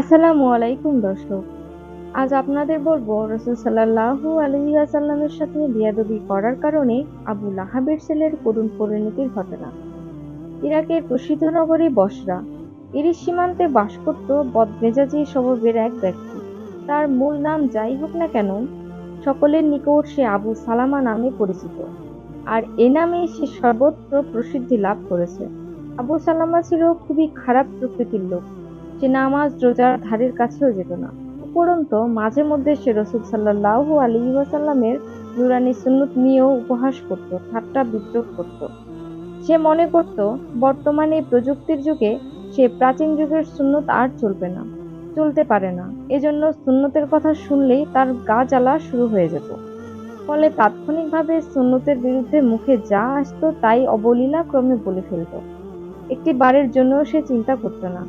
আসসালামু আলাইকুম দর্শক। আজ আপনাদের বলবো রাসূল সাল্লাল্লাহু আলাইহি ওয়াসাল্লামের সাথে বেয়াদবি করার কারণে আবু লাহাবের ছেলের করুণ পরিণতির ঘটনা। ইরাকের প্রসিদ্ধ নগরী বসরা এরই সীমান্তে বাস করত বদমেজাজি স্বভাবের এক ব্যক্তি। তার মূল নাম যাই হোক না কেন, সকলের নিকট সে আবু সালামা নামে পরিচিত। আর এ নামেই সে সর্বত্র প্রসিদ্ধি লাভ করেছে। আবু সালামা ছিল খুবই খারাপ প্রকৃতির লোক। সে নামাজ রোজার ধারের কাছেও যেত না। উপরন্তু মাঝে মধ্যে সে রাসূল সাল্লাল্লাহু আলাইহি ওয়াসাল্লামের নুরানি সুন্নত নিয়েও উপহাস করত, ঠাট্টা বিদ্রূপ করত। সে মনে করত বর্তমানে এই প্রযুক্তির যুগে সে প্রাচীন যুগের সুন্নত আর চলবে না, চলতে পারে না। এজন্য সুন্নতের কথা শুনলেই তার গা জ্বালা শুরু হয়ে যেত। ফলে তাৎক্ষণিকভাবে সুন্নতের বিরুদ্ধে মুখে যা আসতো তাই অবলীলা ক্রমে বলে ফেলত। একটি বারের জন্য সে চিন্তা করত না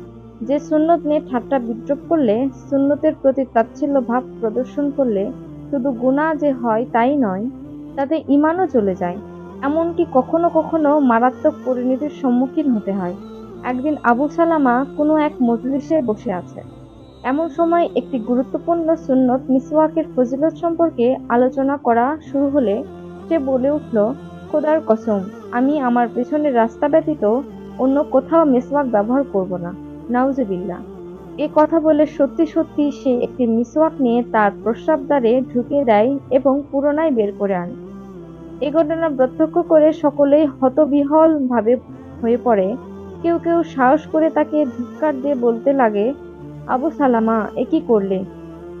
যে সুন্নত নিয়ে ঠাট্টা বিদ্রূপ করলে, সুন্নতের প্রতি তাচ্ছিল্য ভাব প্রদর্শন করলে শুধু গুনাহ যে হয় তাই নয়, তাতে ঈমানও চলে যায়। এমনকি কখনো কখনো মারাত্মক পরিণতির সম্মুখীন হতে হয়। একদিন আবু সালামা কোনো এক মজলিসে বসে আছে। এমন সময় একটি গুরুত্বপূর্ণ সুন্নত মিসওয়াকের ফজিলত সম্পর্কে আলোচনা করা শুরু হলে সে বলে উঠল, খোদার কসম, আমি আমার পেছনের রাস্তা ব্যতীত অন্য কোথাও মিসওয়াক ব্যবহার করব না। নাউজুবিল্লাহ। এ কথা বলে সত্যি সত্যি সে একটি মিসওয়াক নিয়ে তার প্রস্রাবদ্বারে ঢুকিয়ে দেয় এবং পুনরায় বের করে আনে। এ ঘটনা প্রত্যক্ষ করে সকলেই হতবিহ্বল ভাবে হয়ে পড়ে। কেউ কেউ সাহস করে তাকে ধিক্কার দিয়ে বলতে লাগে, আবু সালামা, এ কি করলে?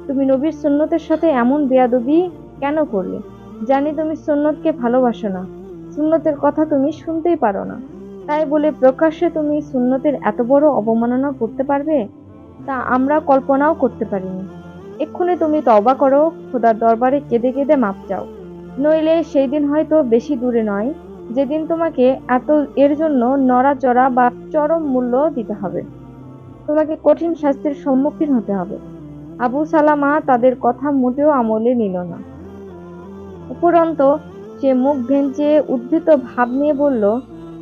তুমি নবীর সুন্নতের সাথে এমন বেয়াদবি কেন করলে? জানি তুমি সুন্নতকে ভালোবাসো না, সুন্নতের কথা তুমি শুনতেই পারো না, তাই বলে প্রকাশ্যে তুমি সুন্নতের এত বড় অবমাননা করতে পারবে, তা আমরা কল্পনাও করতে পারিনি। এক্ষুনি তুমি তওবা করো, খোদার দরবারে কেঁদে কেঁদে মাপ চাও। নইলে সেই দিন হয়তো বেশি দূরে নয় যেদিন তোমাকে এর জন্য নড়াচড়া বা চরম মূল্য দিতে হবে। তোমাকে কঠিন শাস্তির সম্মুখীন হতে হবে। আবু সালামা তাদের কথা মোটেও আমলে নিল না। উপরন্তু সে মুখ ভেঙচে উদ্ধৃত ভাব নিয়ে বলল,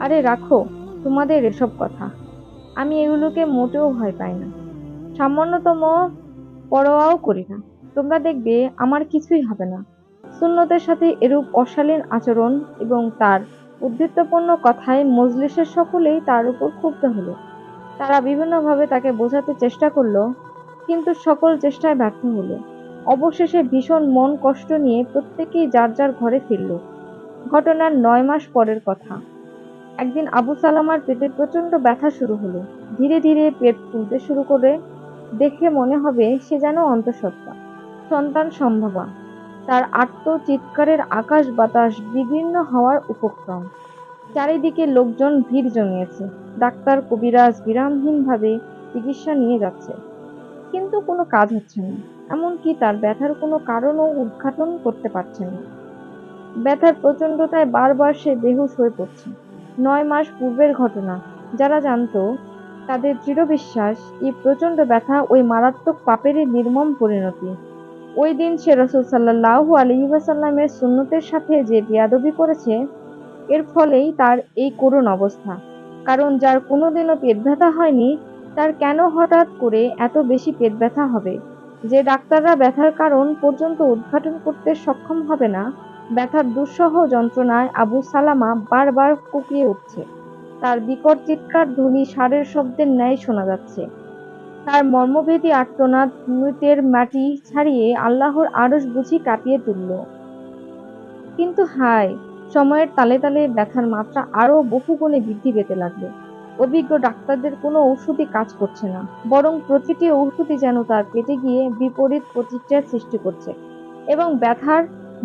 আরে রাখো তোমাদের এসব কথা। আমি এগুলোকে মোটেও ভয় পাই না, সামান্যতম পরোয়াও করি না। তোমরা দেখবে আমার কিছুই হবে না। সুন্নতের সাথে এরূপ অশালীন আচরণ এবং তার উদ্ধৃতপূর্ণ কথায় মজলিসের সকলেই তার উপর ক্ষুব্ধ হলো। তারা বিভিন্নভাবে তাকে বোঝাতে চেষ্টা করল, কিন্তু সকল চেষ্টায় ব্যর্থ হলো। অবশেষে ভীষণ মন কষ্ট নিয়ে প্রত্যেকেই যার যার ঘরে ফিরল। ঘটনার ৯ মাস পরের কথা। একদিন আবু সালামার পেটে প্রচন্ড ব্যথা শুরু হলো। ধীরে ধীরে পেট ফুলতে শুরু করে। দেখে মনে হবে সে যেন অন্তঃসত্ত্বা, সন্তান সম্ভবা। তার আর্ত চিৎকারের আকাশ বাতাস বিদীর্ণ হওয়ার উপক্রম। চারিদিকে লোকজন ভিড় জমিয়েছে। ডাক্তার কবিরাজ বিরামহীনভাবে চিকিৎসা নিয়ে যাচ্ছে, কিন্তু কোনো কাজ হচ্ছে না। এমনকি তার ব্যথার কোনো কারণও উদ্ঘাটন করতে পারছেন না। ব্যথার প্রচণ্ডতায় বারবার সে বেহুঁশ হয়ে পড়ছে। ৯ মাস পূর্বের ঘটনা। যারা জানত, তাদের দৃঢ় বিশ্বাস এই প্রচণ্ড ব্যথা ওই মারাত্মক পাপেরই নির্মম পরিণতি। ওই দিন সে রাসূল সাল্লাল্লাহু আলাইহি ওয়াসাল্লামের সুন্নতের সাথে যে বেয়াদবি করেছে, এর ফলেই তার এই করুণ অবস্থা। কারণ যার কোনোদিনও পেট ব্যথা হয়নি, তার কেন হঠাৎ করে এত বেশি পেট ব্যথা হবে? যে ডাক্তাররা ব্যথার কারণ পর্যন্ত উদ্ঘাটন করতে সক্ষম হবে না, ব্যথার দুঃসহ যন্ত্রণায় আবু সালামা বারবার কুঁকিয়ে উঠছে। তার বিকট চিৎকার ধ্বনি ষাঁড়ের শব্দের ন্যায় শোনা যাচ্ছে। তার মর্মভেদী আর্তনাদ মৃতের মাটি ছাড়িয়ে আল্লাহর আরশ বুঝি কাঁপিয়ে তুলল। কিন্তু হায়, সময়ের তালে তালে ব্যথার মাত্রা আরো বহুগুণে বৃদ্ধি পেতে লাগলো। অভিজ্ঞ ডাক্তারদের কোনো ঔষধই কাজ করছে না, বরং প্রতিটি ঔষধই যেন তার পেটে গিয়ে বিপরীত প্রতিক্রিয়ার সৃষ্টি করছে এবং ব্যথার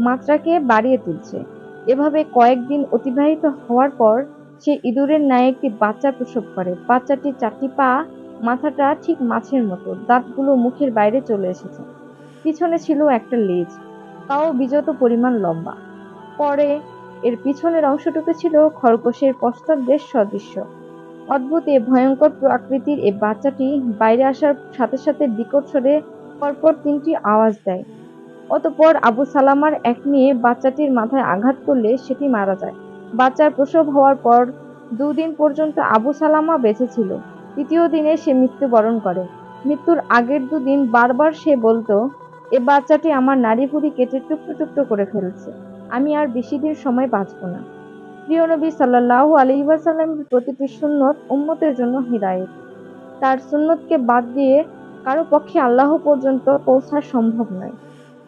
মাত্রাকে বাড়িয়ে তুলছে। এভাবে কয়েকদিন অতিবাহিত হওয়ার পর সে ইঁদুরের ন্যায় একটি বাচ্চা প্রসব করে। বাচ্চাটির ৪টি পা, মাথাটা ঠিক মাছের মতো, দাঁতগুলো মুখের বাইরে চলে এসেছে। পিছনে ছিল একটা লেজ, তাও বিজত পরিমাণ লম্বা। পরে এর পিছনের অংশটুকু ছিল খরগোশের পশ্চাৎদেশ সদৃশ। অদ্ভুত এ ভয়ঙ্কর আকৃতির এ বাচ্চাটি বাইরে আসার সাথে সাথে বিকট স্বরে পরপর ৩টি আওয়াজ দেয়। অতঃপর আবু সালামার এক মেয়ে বাচ্চাটির মাথায় আঘাত করলে সেটি মারা যায়। বাচ্চার প্রসব হওয়ার পর ২ দিন পর্যন্ত আবু সালামা বেঁচে ছিল। ৩য় দিনে সে মৃত্যুবরণ করে। মৃত্যুর আগের দুদিন বারবার সে বলতো, এ বাচ্চাটি আমার নাড়ি-ভুড়ি কেটে টুকরো টুকরো করে ফেলছে। আমি আর বেশি দিন সময় বাঁচব না। প্রিয় নবী সাল্লাল্লাহু আলাইহি ওয়াসাল্লামের প্রতিটি সুন্নত উম্মতের জন্য হিদায়াত। তার সুন্নতকে বাদ দিয়ে কারো পক্ষে আল্লাহ পর্যন্ত পৌঁছা সম্ভব নয়।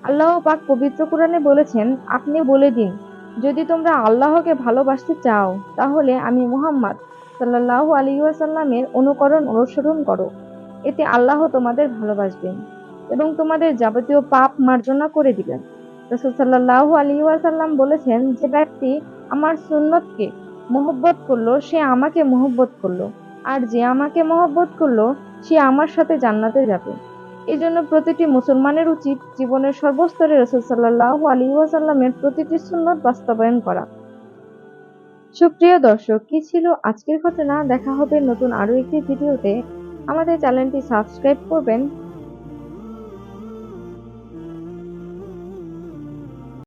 আল্লাহ পাক পবিত্র কোরআনে বলেছেন, আপনি বলে দিন, যদি তোমরা আল্লাহকে ভালোবাসতে চাও তাহলে আমি মুহাম্মদ সাল্লাল্লাহু আলাইহি ওয়াসাল্লামের অনুসরণ করো। এতে আল্লাহ তোমাদের ভালোবাসবেন এবং তোমাদের যাবতীয় পাপ মার্জনা করে দিবেন। রাসূল সাল্লাল্লাহু আলাইহি ওয়াসাল্লাম বলেছেন, যে ব্যক্তি আমার সুন্নতকে মহব্বত করলো সে আমাকে মহব্বত করলো, আর যে আমাকে মহব্বত করলো সে আমার সাথে জান্নাতে যাবে। এজন্য প্রতিটি মুসলমানের উচিত জীবনের সর্বস্তরে রাসূল সাল্লাল্লাহু আলাইহি ওয়াসাল্লামের প্রতিটি সুন্নত বাস্তবায়ন করা। সুপ্রিয় দর্শক, কি ছিল আজকের ঘটনা? দেখা হবে নতুন আরো একটি ভিডিওতে। আমাদের চ্যানেলটি সাবস্ক্রাইব করবেন।